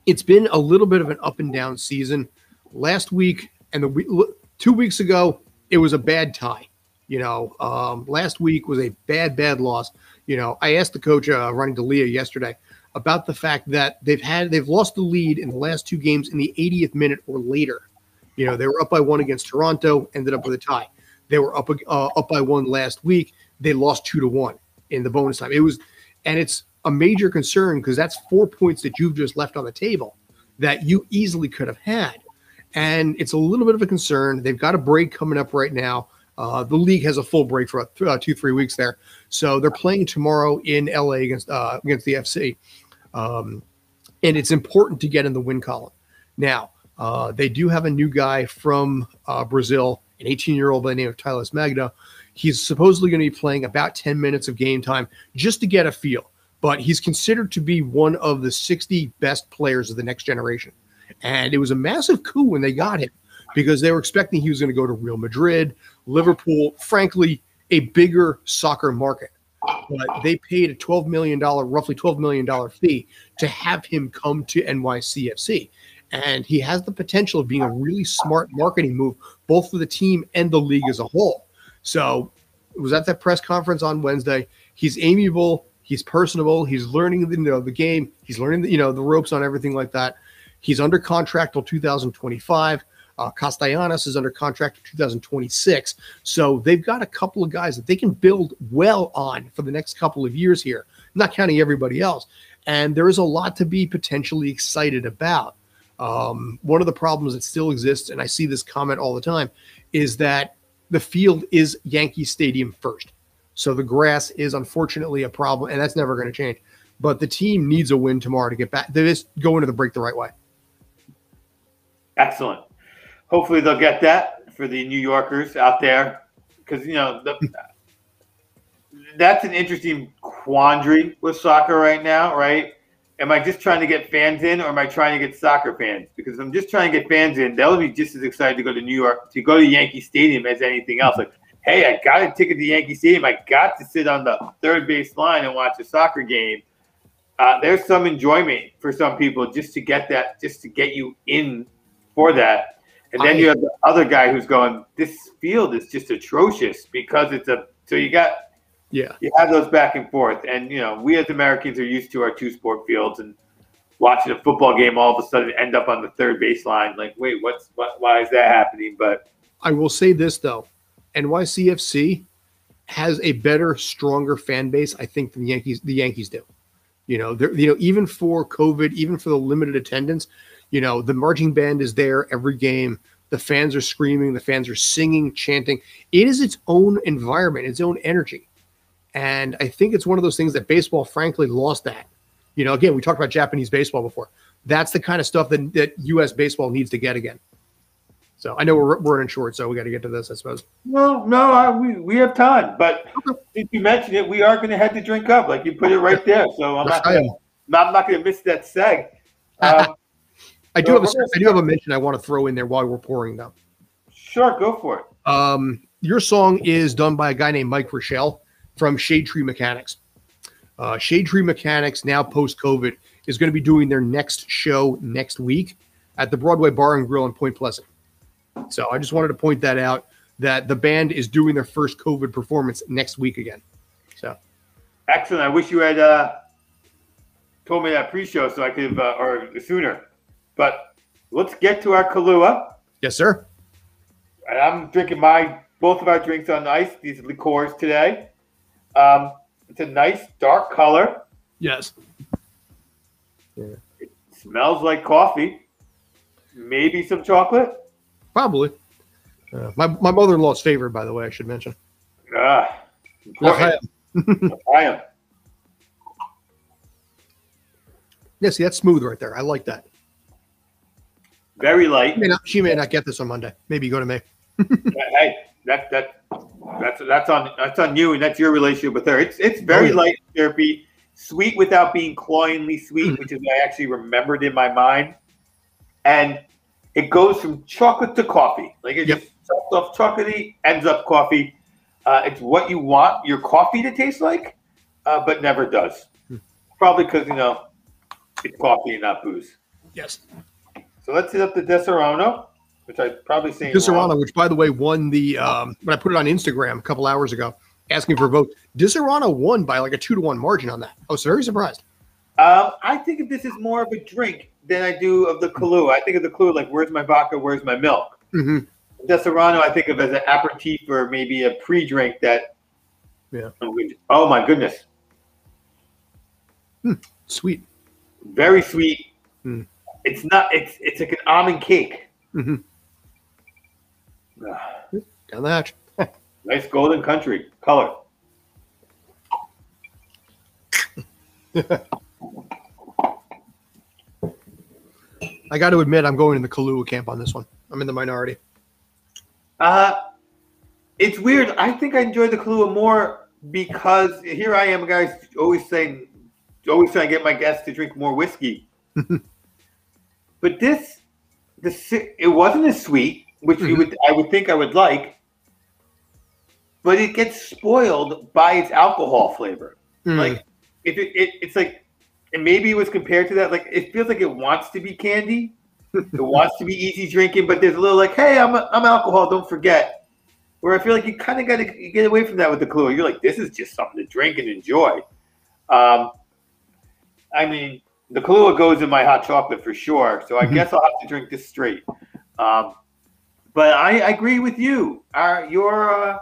It's been a little bit of an up and down season. Last week and 2 weeks ago, it was a bad tie. Last week was a bad loss. I asked the coach, Ronnie D'Elia, yesterday about the fact that they've lost the lead in the last 2 games in the 80th minute or later. They were up by 1 against Toronto, ended up with a tie. They were up by 1 last week. They lost 2-1 in the bonus time. It's a major concern because that's 4 points that you've just left on the table that you easily could have had. And it's a little bit of a concern. They've got a break coming up right now. The league has a full break for 2-3 weeks there. So they're playing tomorrow in LA against the FC. And it's important to get in the win column. Now, they do have a new guy from Brazil, an 18-year-old by the name of Thales Magno. He's supposedly going to be playing about 10 minutes of game time just to get a feel. But he's considered to be one of the 60 best players of the next generation. And it was a massive coup when they got him because they were expecting he was going to go to Real Madrid, Liverpool, frankly, a bigger soccer market. But they paid a roughly $12 million fee to have him come to NYCFC. And he has the potential of being a really smart marketing move, both for the team and the league as a whole. So it was at that press conference on Wednesday. He's amiable. He's personable. He's learning the game. He's learning the ropes on everything like that. He's under contract till 2025. Castellanos is under contract till 2026. So they've got a couple of guys that they can build well on for the next couple of years here, not counting everybody else. And there is a lot to be potentially excited about. One of the problems that still exists, and I see this comment all the time, is that the field is Yankee Stadium first. So the grass is unfortunately a problem, and that's never going to change. But the team needs a win tomorrow to get back. They just go into the break the right way. Excellent. Hopefully they'll get that for the New Yorkers out there, because that's an interesting quandary with soccer right now, right? Am I just trying to get fans in, or am I trying to get soccer fans? Because if I'm just trying to get fans in, they'll be just as excited to go to New York, to go to Yankee Stadium as anything else. Like, hey, I got a ticket to Yankee Stadium. I got to sit on the third base line and watch a soccer game. There's some enjoyment for some people just to get that, just to get you in for that. And then you have the other guy who's going, this field is just atrocious because so you have those back and forth. And, we as Americans are used to our 2-sport fields, and watching a football game all of a sudden end up on the third baseline. Like, wait, why is that happening? But I will say this, though. NYCFC has a better, stronger fan base, I think, than the Yankees do. Even for COVID, even for the limited attendance, the marching band is there every game. The fans are screaming. The fans are singing, chanting. It is its own environment, its own energy. And I think it's one of those things that baseball, frankly, lost that. Again, we talked about Japanese baseball before. That's the kind of stuff that U.S. baseball needs to get again. So I know we're running short, so we got to get to this, I suppose. No, we have time. But since you mentioned it, we are going to head to drink up. Like, you put it right there. So I'm not going to miss that seg. I do have a mention I want to throw in there while we're pouring them. Sure, go for it. Your song is done by a guy named Mike Rochelle from Shade Tree Mechanics. Shade Tree Mechanics, now post-COVID, is going to be doing their next show next week at the Broadway Bar and Grill in Point Pleasant. So I just wanted to point that out, that the band is doing their first COVID performance next week again. So excellent. I wish you had told me that pre-show so I could have, or sooner. But let's get to our Kahlua. Yes, sir. And I'm drinking both of our drinks on ice. These liqueurs today. It's a nice dark color. Yes. Yeah. It smells like coffee. Maybe some chocolate. Probably. My mother-in-law's favorite, by the way, I should mention. I am. Yeah, see, that's smooth right there. I like that. Very light. She may not get this on Monday. Maybe go to me. Hey, that's on you, and that's your relationship with her. It's very light, syrupy, sweet without being cloyingly sweet, which is what I actually remembered in my mind. And it goes from chocolate to coffee. Like it just starts off chocolatey, ends up coffee. It's what you want your coffee to taste like, but never does. Probably because it's coffee and not booze. Yes. So let's hit up the Disaronno, which I probably seen. Disaronno, which by the way won the when I put it on Instagram a couple hours ago, asking for a vote. Disaronno won by like a 2-1 margin on that. I was very surprised. I think of this as more of a drink than I do of the Kahlua. I think of the Kahlua like, where's my vodka, where's my milk? Mm-hmm. Disaronno I think of as an aperitif or maybe a pre-drink that. Yeah. Oh my goodness. Sweet. Very sweet. It's not. It's like an almond cake. Mm-hmm. Down the hatch. Nice golden country color. I got to admit, I'm going in the Kahlua camp on this one. I'm in the minority. It's weird. I think I enjoy the Kahlua more because here I am, guys, always trying to get my guests to drink more whiskey. But it wasn't as sweet, which I would think I would like, but it gets spoiled by its alcohol flavor. Like it's like, and maybe it was compared to that. Like it feels like it wants to be candy, it wants to be easy drinking, but there's a little like, hey, I'm alcohol, don't forget. Where I feel like you kind of got to get away from that with the Kahlua. You're like, this is just something to drink and enjoy. I mean, the Kahlua goes in my hot chocolate for sure, so I guess I'll have to drink this straight. But I agree with you. Your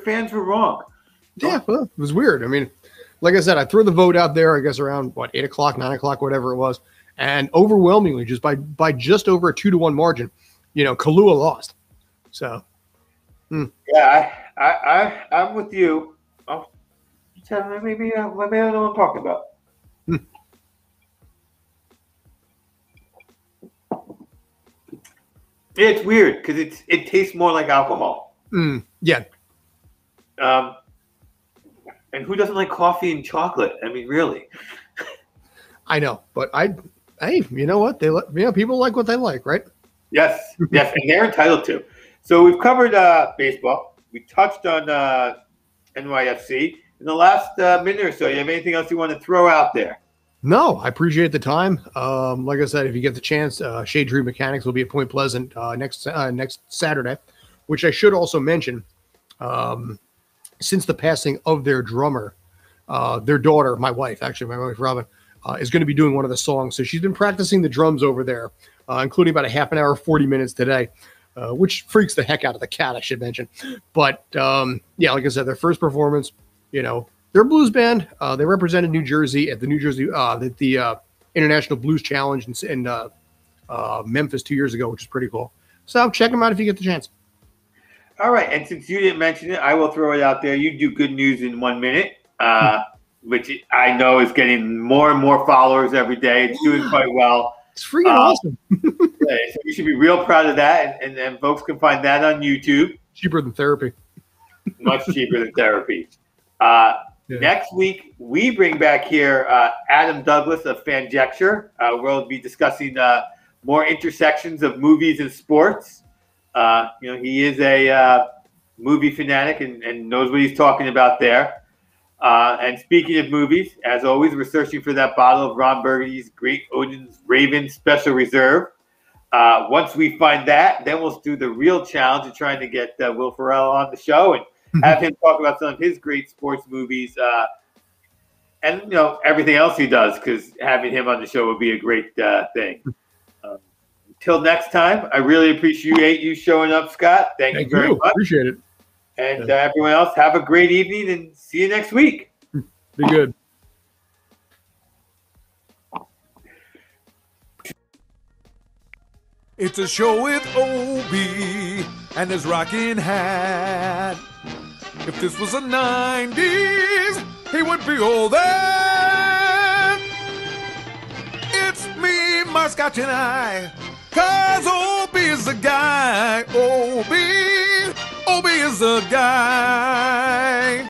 fans were wrong. Yeah, well, it was weird. I mean, like I said, I threw the vote out there, I guess around, 8 o'clock, 9 o'clock, whatever it was. And overwhelmingly, just by just over a 2-1 margin, Kahlua lost. So, yeah, I'm with you. Maybe I know what I'm talking about. It's weird because it tastes more like alcohol. Yeah. And who doesn't like coffee and chocolate? I mean, really. I know, but hey, you know what? People like what they like, right? Yes, and they're entitled to. So we've covered baseball. We touched on NYFC. In the last minute or so, you have anything else you want to throw out there? No, I appreciate the time. Like I said, if you get the chance, Shade Tree Mechanics will be at Point Pleasant next Saturday, which I should also mention. Since the passing of their drummer, their daughter, my wife Robin, is going to be doing one of the songs. So she's been practicing the drums over there, including about a half an hour, 40 minutes today, which freaks the heck out of the cat, I should mention. But yeah, like I said, their first performance, they're a blues band. They represented New Jersey at the International Blues Challenge in Memphis 2 years ago, which is pretty cool. So check them out if you get the chance. All right, and since you didn't mention it, I will throw it out there. You do Good News in 1 minute, which I know is getting more and more followers every day. It's doing quite well. It's freaking awesome. So you should be real proud of that, and folks can find that on YouTube. Cheaper than therapy. Much cheaper than therapy. Next week, we bring back here Adam Douglas of Fanjecture. We'll be discussing more intersections of movies and sports. He is a movie fanatic and knows what he's talking about there. And speaking of movies, as always, we're searching for that bottle of Ron Burgundy's Great Odin's Raven Special Reserve. Once we find that, then we'll do the real challenge of trying to get Will Ferrell on the show and have him talk about some of his great sports movies. and everything else he does, because having him on the show would be a great thing. Until next time, I really appreciate you showing up, Scott. Thank you very much. Appreciate it. And everyone else, have a great evening and see you next week. Be good. It's a show with Obi and his rocking hat. If this was the 90s, he would be all that. It's me, my Scotch and I, 'cause Obi is the guy. Obi is the guy.